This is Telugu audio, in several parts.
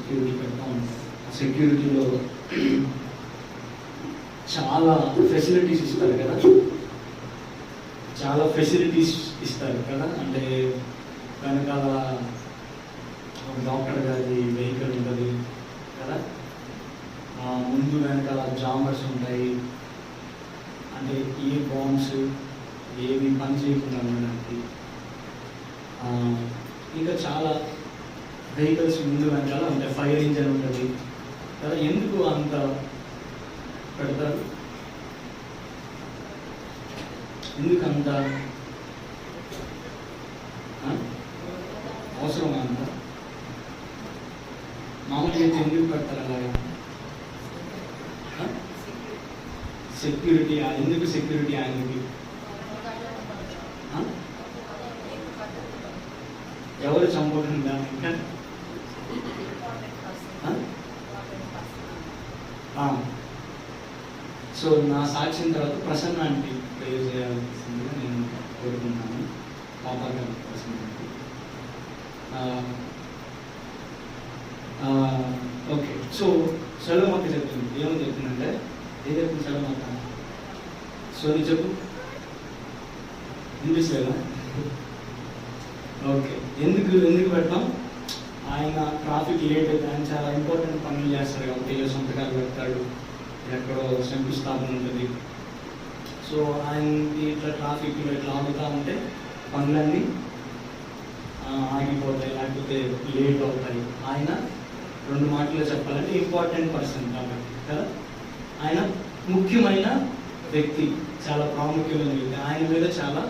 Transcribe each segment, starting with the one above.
సెక్యూరిటీ పెడతా ఉంటారు. ఆ సెక్యూరిటీలో చాలా ఫెసిలిటీస్ ఇస్తారు కదా, చాలా ఫెసిలిటీస్ ఇస్తారు కదా. అంటే వెనకాల డాక్టర్ గారి వెహికల్ ఉంటుంది కదా, ముందు వెనకాల జామర్స్ ఉంటాయి, అంటే ఏ బాంబ్స్ ఏవి పని చేయకుండా ఉండడానికి. ఇంకా చాలా వెహికల్స్ ముందు వెనకాల అంటే ఫైర్ ఇంజన్ ఉంటుంది కదా. ఎందుకు అంత పెడతారు? ఎందుకు అంత అవసరం? అంత మామూలుగా అయితే ఎందుకు పెడతారు అలాగా? సెక్యూరిటీ. ఎందుకు సెక్యూరిటీ ఆయనకి? ఎవరు చంపకుండా ఇంకా సో నా సాక్ష్యం తర్వాత ప్రసన్న ఆంటీ ప్రేయర్ చేయాల్సిందిగా నేను కోరుకుంటున్నాను. పాపా గారు ప్రసన్న ఆంటీ. ఓకే. సో సెలవుమక్క చెప్తుంది. ఏమని చెప్తుందంటే, ఏం చెప్తుంది సెలవుమక్క? సో నీ చెప్పు, వినిపిస్తలేదా? ఓకే. ఎందుకు పెడతాం? ఆయన ట్రాఫిక్ లేట్ అయితే ఆయన చాలా ఇంపార్టెంట్ పనులు చేస్తారు కాబట్టి ఏ సంతకాలు పెడతాడు, ఎక్కడో శంకుస్థాపన ఉంటుంది. సో ఆయనకి ఇట్లా ట్రాఫిక్లో ఇట్లా ఆగుతూ ఉంటే పనులన్నీ ఆగిపోతాయి, లేకపోతే లేట్ అవుతాయి. ఆయన 2 మాటల్లో చెప్పాలంటే ఇంపార్టెంట్ పర్సన్ కాబట్టి కదా. ఆయన ముఖ్యమైన వ్యక్తి, చాలా ప్రాముఖ్యమైన వ్యక్తి. ఆయన మీద చాలా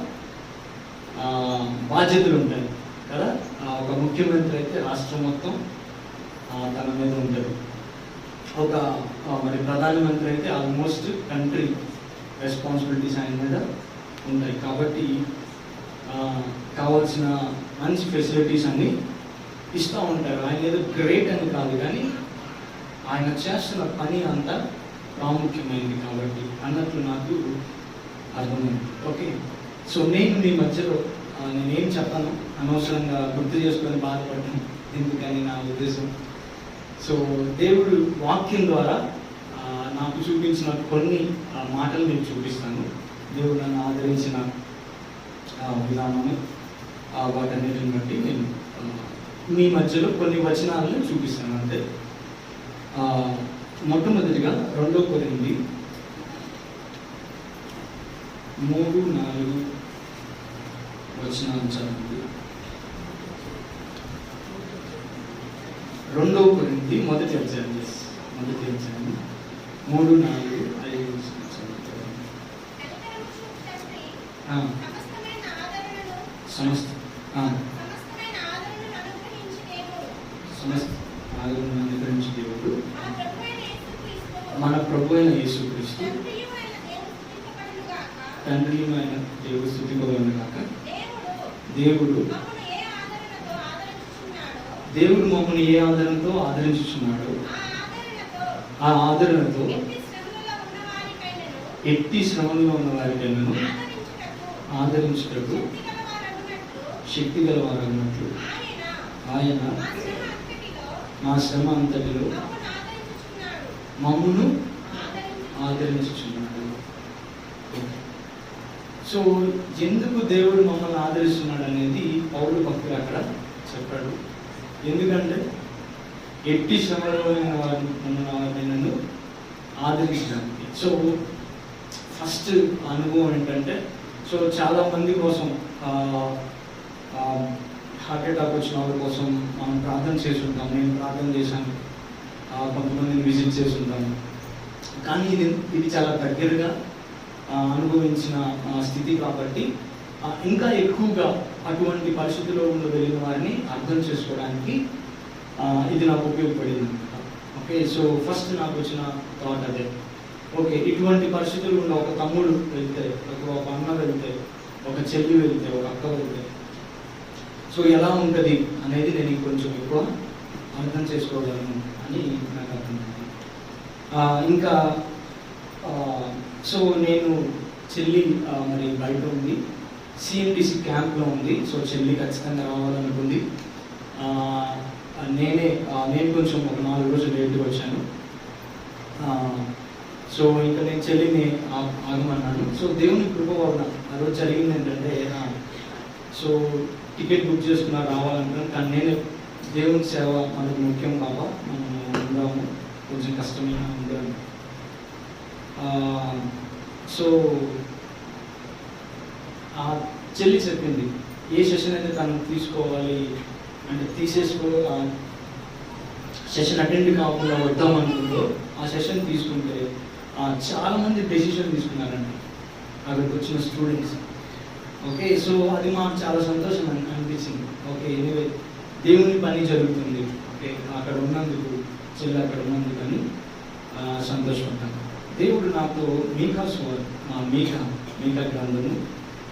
బాధ్యతలు ఉంటాయి కదా. ఒక ముఖ్యమంత్రి అయితే రాష్ట్రం మొత్తం తన మీద ఉంటుంది. మరి ప్రధానమంత్రి అయితే ఆల్మోస్ట్ కంట్రీ రెస్పాన్సిబిలిటీస్ ఆయన మీద ఉంటాయి. కాబట్టి కావాల్సిన మంచి ఫెసిలిటీస్ అన్నీ ఇస్తూ ఉంటారు. ఆయన ఏదో గ్రేట్ అని కాదు, కానీ ఆయన చేస్తున్న పని అంత ప్రాముఖ్యమైనది కాబట్టి అన్నట్లు నాకు అర్థమైంది. ఓకే. సో నేను మీ మధ్యలో నేనేం చెప్పాను, అనవసరంగా గుర్తు చేసుకొని బాధపడటం ఎందుకని నా ఉద్దేశం. సో దేవుడు వాక్యం ద్వారా నాకు చూపించిన కొన్ని మాటలు నేను చూపిస్తాను. దేవుడు నన్ను ఆదరించిన విధానాన్ని వాటన్నిటిని బట్టి నేను మీ మధ్యలో కొన్ని వచనాలను చూపిస్తాను. అంటే మొట్టమొదటిగా 2 కొరింథీ 3-4 వచనాలు చదువుతుంది. 2 కొరింథీ మొదటి అధ్యాయం 3-4-5 సమస్త ఆదరణను అనుగ్రహించి దేవుడు మన ప్రభు అయిన యేసుక్రీస్తు తండ్రి అయిన దేవుడు స్తుతింపబడును గాక. దేవుడు మమ్మల్ని ఏ ఆదరణతో ఆదరించుచున్నాడో ఆ ఆదరణతో ఎట్టి శ్రమలో ఉన్న వారికైనాను ఆదరించుటకు శక్తి గలవారు అన్నట్లు ఆయన మా శ్రమ అంతటిలో మమ్మను ఆదరించుచున్నాడు. సో ఎందుకు దేవుడు మమ్మల్ని ఆదరిస్తున్నాడు అనేది పౌలు భక్తుడు అక్కడ చెప్పాడు. ఎందుకంటే ఎట్టి శ్రమలో ఉన్న వారిని ఆదరించడానికి. సో ఫస్ట్ అనుభవం ఏంటంటే, సో చాలా మంది కోసం హార్ట్ అటాక్ వచ్చిన వాళ్ళ కోసం మనం ప్రార్థన చేసి ఉంటాం. నేను ప్రార్థన చేశాను, కొంతమందిని విజిట్ చేసి ఉంటాను. కానీ ఇది చాలా దగ్గరగా అనుభవించిన స్థితి కాబట్టి ఇంకా ఎక్కువగా అటువంటి పరిస్థితిలో ఉన్న వెళ్ళిన వారిని అర్థం చేసుకోవడానికి ఇది నాకు ఉపయోగపడింది అనమాట. ఓకే. సో ఫస్ట్ నాకు వచ్చిన థాట్ అదే. ఓకే, ఇటువంటి పరిస్థితులు ఉన్న ఒక తమ్ముడు వెళ్తే, ఒక అన్న వెళ్తే, ఒక చెల్లి వెళ్తే, ఒక అక్క వెళ్తే సో ఎలా ఉంటుంది అనేది నేను కొంచెం ఎక్కువ అర్థం చేసుకోగలను అని నాకు అర్థమైంది. ఇంకా సో నేను చెల్లి మరి బయట ఉంది, సిఎండిసి క్యాంప్లో ఉంది. సో చెల్లి ఖచ్చితంగా రావాలనుకుంది. నేను కొంచెం ఒక 4 రోజులు లేట్గా వచ్చాను. సో ఇంకా నేను చెల్లిని ఆగమన్నాను. సో దేవుని కృప వలన ఆ రోజు జరిగింది ఏంటంటే, సో టికెట్ బుక్ చేసుకున్నా రావాలనుకున్నాను. కానీ నేను దేవుని సేవ మనకు ముఖ్యం బాబా, మనము ఉందాము, కొంచెం కష్టమైన ఉందాము. సో ఆ చెల్లి చెప్పింది ఏ సెషన్ అయితే తను తీసుకోవాలి అంటే సెషన్ అటెండ్ కాకుండా వద్దాం అనుకుందో ఆ సెషన్ తీసుకుంటే చాలామంది డెసిషన్ తీసుకున్నారండి అక్కడికి వచ్చిన స్టూడెంట్స్. ఓకే, సో అది మాకు చాలా సంతోషం అనిపించింది. ఓకే, ఎనీవే దేవుని పని జరుగుతుంది. ఓకే, అక్కడ ఉన్నందుకు చెల్లి అక్కడ ఉన్నందుకు అని సంతోషపడ్డాను. దేవుడు నాతో మీకా గ్రంథము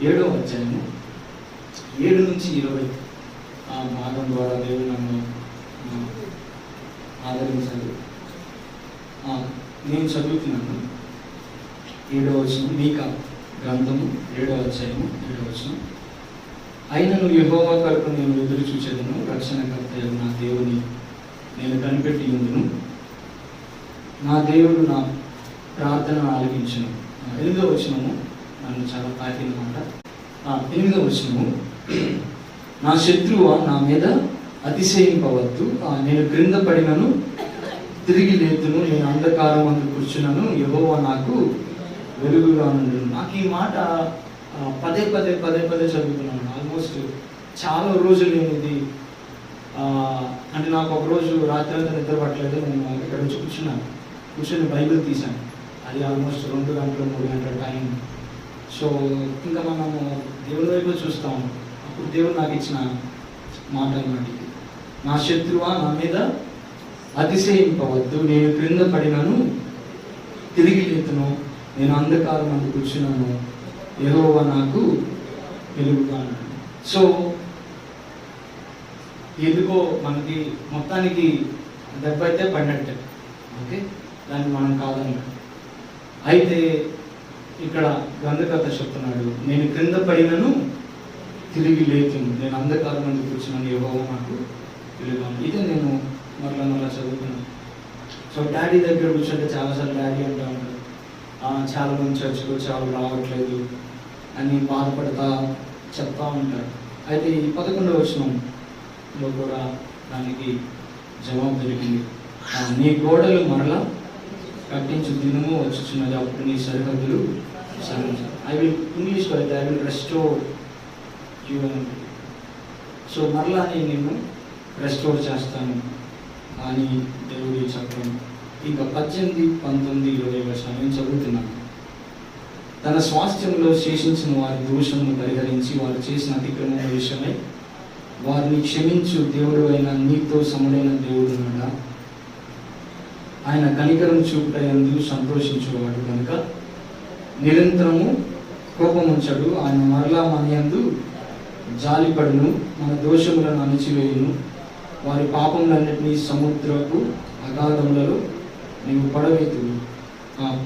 7వ అధ్యాయము 7 నుంచి 20 ఆ భాగం ద్వారా దేవుడు నన్ను ఆదరించాడు. నేను చదువుతున్నాను. 7వ వచనం, మీకా గ్రంథము 7వ అధ్యాయము 7వ వచనం. అయినను యెహోవా కొరకు నేను ఎదురు చూచేదను, రక్షణకర్త నా దేవుని నేను కనిపెట్టి ఉండును. నా దేవుడు నా ప్రార్థనను ఆలకించును. 8వ వచనము నన్ను చాలా తాకిన మాట. 8వ వచనము, నా శత్రువు నా మీద అతిశయింపవద్దు, నేను క్రింద పడినను తిరిగి లేతును, నేను అంధకారం అందు కూర్చున్నాను, యెహోవా నాకు వెలుగుగా ఉండును. నాకు ఈ మాట పదే చదువుతున్నాను. ఆల్మోస్ట్ చాలా రోజులు నేను ఇది అంటే నాకు ఒకరోజు రాత్రి అంతా నిద్ర పట్టలేదు. నేను ఇక్కడ వచ్చి కూర్చొని బైబిల్ తీశాను. అది ఆల్మోస్ట్ 2 గంటలు 3 గంటల టైం. సో ఇంకా మనము దేవుని వైపు చూస్తాము. అప్పుడు దేవుడు నాకు ఇచ్చిన మాట అన్నమాట, నా శత్రువా నా మీద అతిశయింపవద్దు, నేను క్రింద పడినను తిరిగి లేతును, నేను అంధకారం అందు కూర్చున్నాను, యెహోవా నాకు వెలుగుగా అన్నాడు. సో ఎందుకో మనకి మొత్తానికి దెబ్బ అయితే పడినట్టే. ఓకే, దాన్ని మనం కాదన్నాడు. అయితే ఇక్కడ గ్రంథకర్త చెప్తున్నాడు, నేను క్రింద పడినను తిరిగి లేతును, నేను అంధకారం అందు కూర్చున్నాను, యెహోవా నాకు వెలుగుగా. ఇదే నేను మరలా చదువుతున్నాను. సో డాడీ దగ్గర కూర్చుంటే చాలాసార్లు డాడీ అంటూ ఉంటాడు, చాలా మంది చర్చకు చాలా రావట్లేదు అని బాధపడతా చెప్తా ఉంటాడు. అయితే ఈ 11వ వచనంలో కూడా దానికి జవాబు దొరికింది. నీ గోడలు మరలా కట్టించు దినము వచ్చుచున్నది, అప్పుడు నీ సరిహద్దులు సరించు. ఇంగ్లీష్లో అయితే ఐ విల్ రెస్టోర్ యూ అని. సో మరలా నేను నిన్ను రెస్టోర్ చేస్తాను అని దేవుడు చెప్పడం. ఇంకా 18, 19, 20 వర్షాలు నేను చదువుతున్నాను. తన స్వాస్థ్యంలో శేషించిన వారి దోషమును పరిహరించి వారు చేసిన అతిక్రమం విషయమై వారిని క్షమించు దేవుడు అయిన నీతో సముడైన దేవుడు ఉన్నాడా? ఆయన కనికరం చూపుటయందు సంతోషించువాడు కనుక నిరంతరము కోపముంచడు. ఆయన మరలా మన యందు జాలిపడును, మన దోషములను అణచివేయును. వారి పాపములన్నిటినీ సముద్రపు అగాధములలో నీవు పడవేతువు.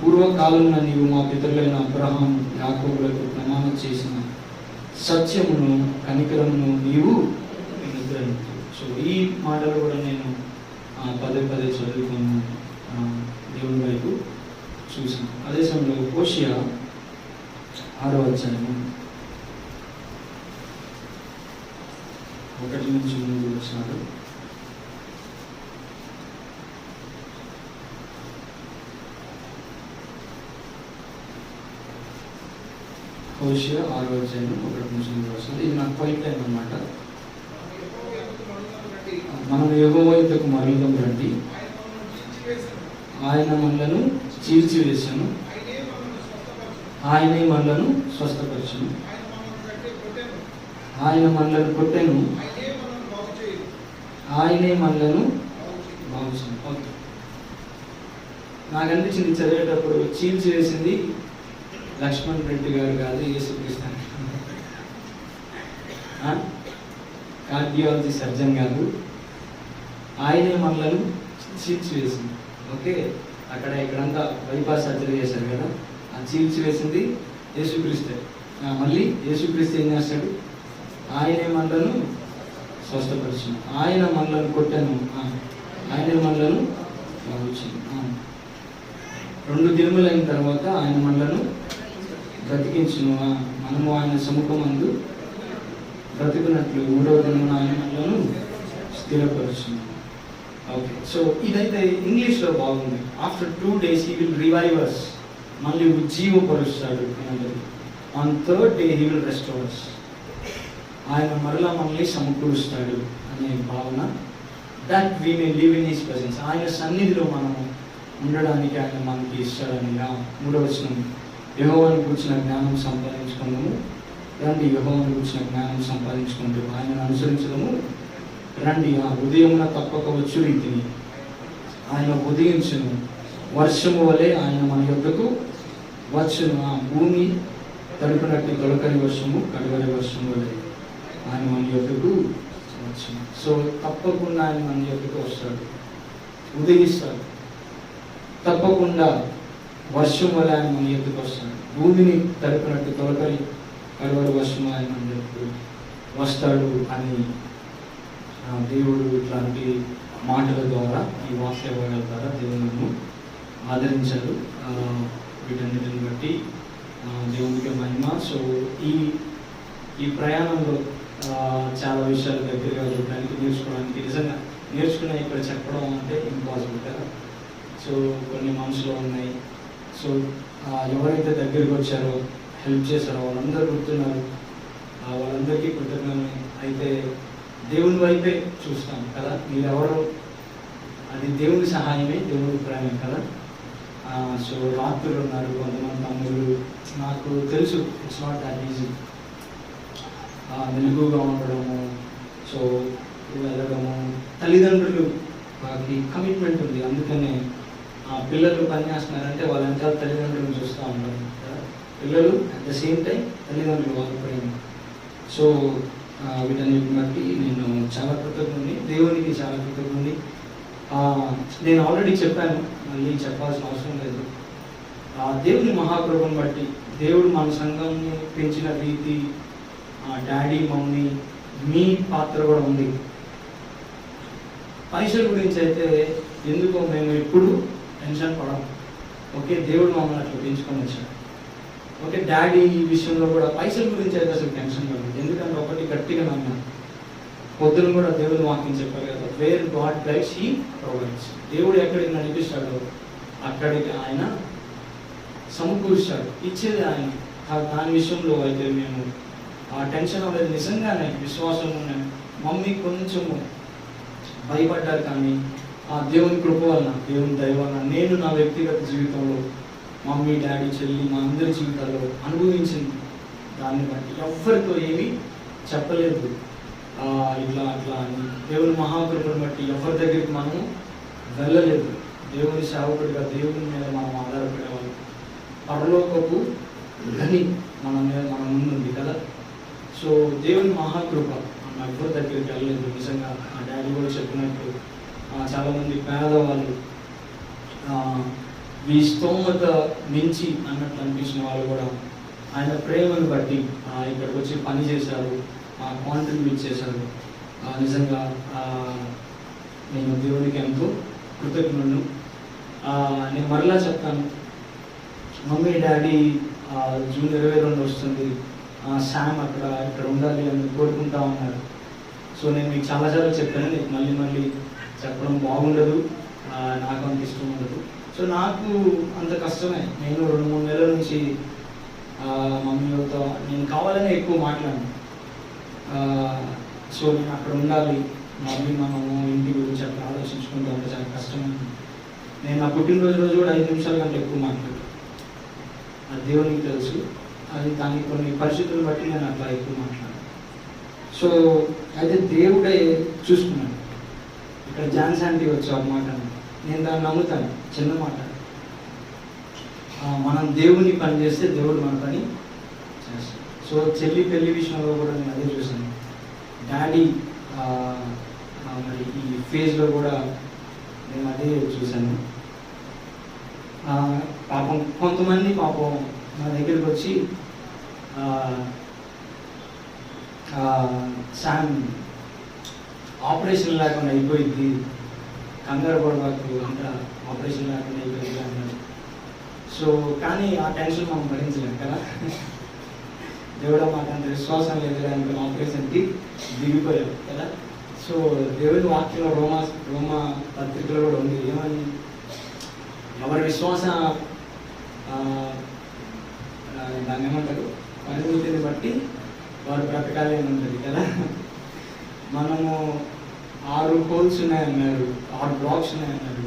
పూర్వకాలంలో నీవు మా పితరులైన అబ్రహాం యాకోబులకు ప్రమాణం చేసిన సత్యమును కనికరమును నీవు నిగ్రహించు. సో ఈ మాటలు కూడా నేను పదే చదువుకొని దేవుని వైపు చూసాను. అదే సమయంలో హోషియా 6వ అధ్యాయము 1 నుంచి 3 వచనాలు. హోషియా 6వ అధ్యాయం 1 నుంచి 3 వచనాలు. ఇది నాకు క్వైట్ టైం అన్నమాట. మనం యెహోవా యుద్ధకు మరలుదాం రండి, ఆయన మనలను చీల్చివేశాను, ఆయనే మనలను స్వస్థపరచును, ఆయన మనలను కొట్టెను, ఆయనే మనలను బాగు చేయను. ఓకే, నాకు అనిపించింది చదివేటప్పుడు చీల్చివేసింది లక్ష్మణ్ రెడ్డి గారు కాదు, యేసుక్రీస్తు. కార్డియాలజీ సర్జన్ గారు, ఆయనే మనలను చీల్చివేసింది. ఓకే, అక్కడ ఇక్కడంతా బైపాస్ సర్జరీ చేశారు కదా, ఆ చీల్చివేసింది యేసుక్రీస్తే. మళ్ళీ యేసుక్రీస్తు ఏం చేస్తాడు? ఆయనే మనలను స్వస్థపరిచిన. ఆయన మనలను కొట్టను, ఆయన మనలను బాగుంచింది. 2 దినములైన తర్వాత ఆయన మనలను బ్రతికించును. మనము ఆయన సముఖమందు బ్రతికినట్లు 3వ దినమున ఆయన మనలను స్థిరపరచును. ఓకే, సో ఇదైతే ఇంగ్లీష్లో బాగుంది. After 2 days he will revive us, మళ్ళీ ఉజ్జీవపరుస్తాడు. On 3rd day he will restore us, ఆయన మరలా మనల్ని సమకూరుస్తాడు అనే భావన. That we may live in his presence, ఆయన సన్నిధిలో మనము ఉండడానికి ఆయన మనకి ఇస్తాడని. 3వ వచనం, యెహోవాను కూర్చిన జ్ఞానం సంపాదించుకున్నాము రండి, యెహోవాను కూర్చిన జ్ఞానం సంపాదించుకుంటూ ఆయనను అనుసరించడము రండి. ఉదయమున తప్పక వచ్చు రీతిని ఆయన ఉదయించును, వర్షము వలె ఆయన మన యొద్దకు వచ్చును. భూమి తడుపునట్టు తొలకరి వర్షము కడవరి వర్షము వలె ఆయన మన యొద్దకు వచ్చును. సో తప్పకుండా ఆయన మన యొద్దకు వస్తాడు, ఉదయిస్తాడు. తప్పకుండా వర్షం వల్ల ఆయన మన యొద్దకు వస్తాడు. భూమిని తడిపినట్టు తొలకరి కడవరి వర్షం ఆయన మన యొద్దకు వస్తాడు అని దేవుడు ఇట్లాంటి మాటల ద్వారా, ఈ వాక్య భాగాల ద్వారా దేవుని ఆదరించారు. వీటన్నిటిని బట్టి దేవునికి మహిమ. సో ఈ ప్రయాణంలో చాలా విషయాలు దగ్గరగా చూడడానికి, నేర్చుకోవడానికి, నిజంగా నేర్చుకునే ఇక్కడ చెప్పడం అంటే ఇంపాసిబుల్ కదా. సో కొన్ని మనసులో ఉన్నాయి. సో ఎవరైతే దగ్గరికి వచ్చారో, హెల్ప్ చేశారో వాళ్ళందరూ గుర్తున్నారు. వాళ్ళందరికీ కృతజ్ఞతలు. అయితే దేవుని వైపే చూస్తాం కదా. మీరెవరో అది దేవుని సహాయమే, దేవుని ప్రేమే కదా. సో రాత్రులు ఉన్నారు, కొంతమంది తమ్ముళ్ళు, నాకు తెలుసు ఇట్స్ నాట్ దాట్ ఈజీ. వెలుగుగా ఉండడము, సో వెళ్ళడము, తల్లిదండ్రులు వారికి కమిట్మెంట్ ఉంది. అందుకనే పిల్లలు పని చేస్తున్నారంటే వాళ్ళ వెనకాల తల్లిదండ్రులను చూస్తూ ఉంటారు కదా. పిల్లలు అట్ ద సేమ్ టైం తల్లిదండ్రులు వాళ్ళ ప్రేమ. సో వీటన్నిటిని బట్టి నేను చాలా కృతజ్ఞుని, దేవునికి చాలా కృతజ్ఞుని. నేను ఆల్రెడీ చెప్పాను, మళ్ళీ చెప్పాల్సిన అవసరం లేదు. దేవుని మహాకృపను బట్టి దేవుడు మన సంఘంని పెంచిన రీతి, డాడీ మమ్మీ మీ పాత్ర కూడా ఉంది. పైసల గురించి అయితే ఎందుకో మేము ఎప్పుడు టెన్షన్ పడం. ఓకే, దేవుడు మమ్మల్ని అట్లా పెంచుకొని వచ్చాడు. ఓకే, డాడీ ఈ విషయంలో కూడా పైసల గురించి అయితే అసలు టెన్షన్ పడదు. ఎందుకంటే ఒకటి గట్టిగా నమ్మాను, పొద్దున కూడా దేవుని వాక్యం చెప్పారు కదా, where God guides he provides. దేవుడు ఎక్కడికి నడిపిస్తాడో అక్కడికి ఆయన సమకూరుస్తాడు, ఇచ్చేది ఆయన. దాని విషయంలో అయితే మేము టెన్షన్ అవ్వలేదు. నిజంగానే విశ్వాసం ఉన్నాయి. మమ్మీ కొంచెము భయపడ్డారు, కానీ దేవుని కృప వలన, దేవుని దయ వలన నేను నా వ్యక్తిగత జీవితంలో, మమ్మీ డాడీ చెల్లి మా అందరి జీవితాల్లో అనుభవించింది. దాన్ని బట్టి ఎవ్వరితో ఏమీ చెప్పలేదు ఇట్లా అట్లా అని. దేవుని మహాకృపను బట్టి ఎవరి దగ్గరికి మనము వెళ్ళలేదు. దేవుని సేవకుడిగా దేవుని మీద మనం ఆధారపడేవాళ్ళు. పరలోకపు గని మన మీద మన ముందుంది కదా. సో దేవుని మహాకృప మన ఎవరి దగ్గరికి వెళ్ళలేదు. నిజంగా మా డాడీ కూడా చెప్పినట్టు చాలామంది పేదవాళ్ళు, మీ స్తోమత మించి అన్నట్లు అనిపించిన వాళ్ళు కూడా ఆయన ప్రేమను బట్టి ఇక్కడికి వచ్చి పని చేశారు, కాంట్రిబ్యూట్ చేశారు. నిజంగా నేను దేవునికి ఎంతో కృతజ్ఞుడు. నేను మరలా చెప్తాను, మమ్మీ డాడీ జూన్ 22 వస్తుంది, శామ్ ఇక్కడ ఉండాలి అని కోరుకుంటా ఉన్నారు. సో నేను మీకు చాలాసార్లు చెప్పాను, నీకు మళ్ళీ మళ్ళీ చెప్పడం బాగుండదు, నాకు అంత ఇష్టం ఉండదు. సో నాకు అంత కష్టమే. నేను 2-3 నెలల నుంచి మమ్మీతో నేను కావాలనే ఎక్కువ మాట్లాడాను. సో నేను అక్కడ ఉండాలి, మమ్మీ మనము ఇంటి గురించి అక్కడ ఆలోచించుకుంటూ ఉంటే చాలా కష్టమైంది. నేను నా పుట్టినరోజు రోజు కూడా 5 నిమిషాల కంటే ఎక్కువ మాట్లాడాను. అది దేవునికి తెలుసు. అది దానికి కొన్ని పరిస్థితులు బట్టి నేను అట్లా ఎక్కువ మాట్లాడాను. సో అయితే దేవుడే చూసుకున్నాను. ఇక్కడ జాన్స్ ఆంటీ వచ్చి ఒక మాట, నేను దాన్ని నమ్ముతాను, చిన్న మాట. మనం దేవుని పని చేస్తే దేవుడు మన పని చేస్తాడు. సో చెల్లి పెళ్లి విషయంలో కూడా నేను అదే చూసాను. డాడీ మరి ఈ ఫేజ్లో కూడా నేను అదే చూశాను. పాపం కొంతమంది నా దగ్గరికి వచ్చి శామ్ ఆపరేషన్ లేకుండా అయిపోయింది, కంగారు పడబాకు అంతా ఆపరేషన్ లేకుండా అయిపోయింది అన్నాడు. సో కానీ ఆ టెన్షన్ మనం భరించలేం కదా. దేవుడు మాకు అంత విశ్వాసం లేదు అనుకుని ఆపరేషన్కి దిగిపోయాం కదా. సో దేవుని వాక్యంలో రోమా పత్రికలో కూడా ఉంది, ఏమని, ఎవరి విశ్వాస దాన్ని ఏమంటారు, పరిమితిని బట్టి వారు బ్రతకాలి అని ఉంటుంది కదా. మనము 6 హోల్స్ ఉన్నాయన్నారు, 6 బ్లాక్స్ ఉన్నాయన్నారు.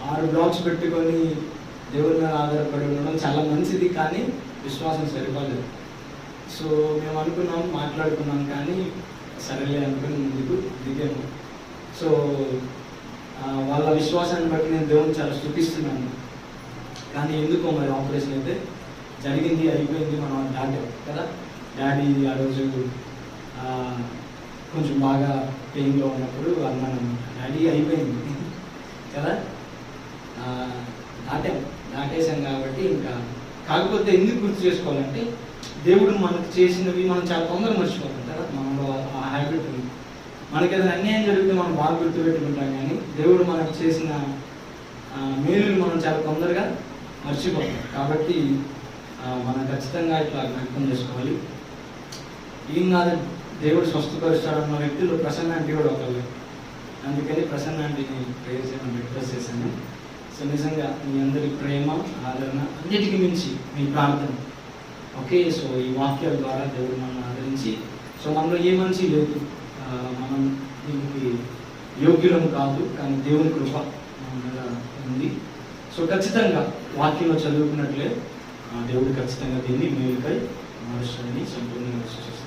6 బ్లాక్స్ పెట్టుకొని దేవుని మీద ఆధారపడి ఉండడం చాలా మంచిది, కానీ విశ్వాసం సరిపోలేదు. సో మేము అనుకున్నాం, మాట్లాడుకున్నాం, కానీ సరేలే అనుకుని ముందుకు దిగాము. సో వాళ్ళ విశ్వాసాన్ని బట్టి నేను దేవుని చాలా స్తుతిస్తున్నాను. కానీ ఎందుకో మరి ఆపరేషన్ అయితే జరిగింది, అయిపోయింది, మనం దాటాం కదా. డాడీ ఆ రోజు కొంచెం బాగా పెయిన్లో ఉన్నప్పుడు అన్నాను, డాడీ అయిపోయింది కదా, దాటేసాం కాబట్టి ఇంకా. కాకపోతే ఎందుకు గుర్తు చేసుకోవాలంటే, దేవుడు మనకు చేసినవి మనం చాలా తొందరగా మర్చిపోతాం కదా. మనలో ఆ హ్యాబిట్ ఉంది. మనకి ఏదైనా అన్యాయం జరిగితే మనం బాగా గుర్తుపెట్టుకుంటాం, కానీ దేవుడు మనకు చేసిన మేలులు మనం చాలా తొందరగా మర్చిపోతాం. కాబట్టి మనం ఖచ్చితంగా ఇట్లా జ్ఞాపకం చేసుకోవాలి. ఏం కాదు, దేవుడు స్వస్థపరుస్తాడన్న వ్యక్తులు ప్రసన్న ఆంటీ కూడా ఒకళ్ళు. అందుకని ప్రసన్న ఆంటీని ప్రేయర్ చేయమని రిక్వెస్ట్ చేశాను. సో నిజంగా మీ అందరి ప్రేమ, ఆదరణ, అన్నిటికీ మించి మీ ప్రార్థన. ఓకే, సో ఈ వాక్యాల ద్వారా దేవుడు మనల్ని ఆదరించి, సో మనలో ఏ మంచి లేదు, మనం దీనికి యోగ్యులం కాదు, కానీ దేవుని కృప మన మీద ఉంది. సో ఖచ్చితంగా వాక్యంలో చదువుకున్నట్లే దేవుడు ఖచ్చితంగా దీన్ని మేలుకై మారుస్తాడని సంపూర్ణంగా విశ్వసిస్తున్నాను.